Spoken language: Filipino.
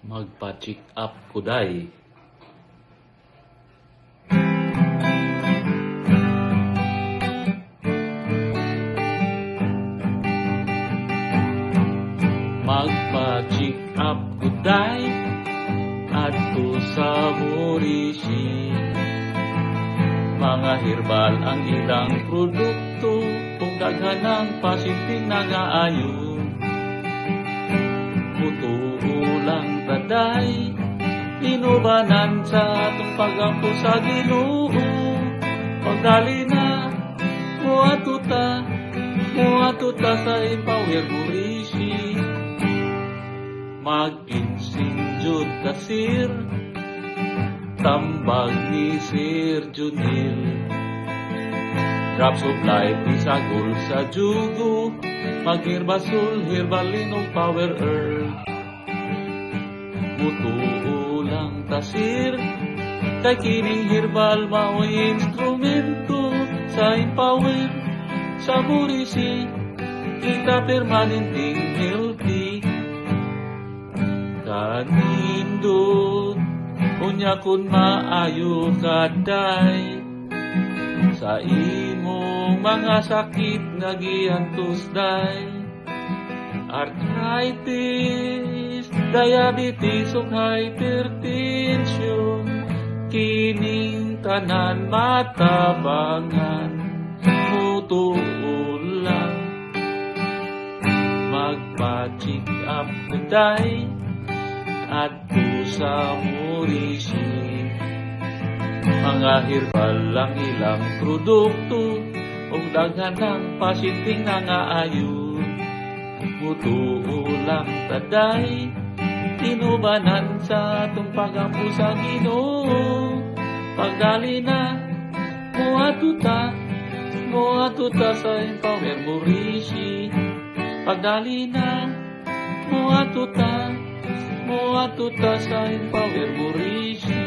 Magpa-check up kuday. Magpa-check up kuday adto sa Murisi. Mga herbal ang ilang produkto kung daghan ang pasyenteng nagaayon. Mutuo lang taday, inubanan sa atong pagampo sa Ginoo. Pagdali na, muatuta sa Empower Murisi. Mag-ginseng jud ka sir, tambag ni Sir Junil. Drops of life isagol sa jugo, mag-herbasol, herbalinog, power earth. Mutuo lang tasir, kay kining herbal mao'y instrumento sa Empower sa Murisi. Kita permanenteng healthy, kanindot unya kun maayo kaday sa imong mga sakit nga giantos day. Arthritis, diabetes ug hypertension, kining tanan matabangan. Mutuo lang, magpa-check up kuday adto sa Murisi. Mga herbal lang ilang produkto ug daghan ang pasyenteng nangaayon. Mutuo lang taday, inubanan sa atong pagampo sa Ginoo. Pagdali na, muatuta sa Empower Murisi. Pagdali na, muatuta sa Empower Murisi.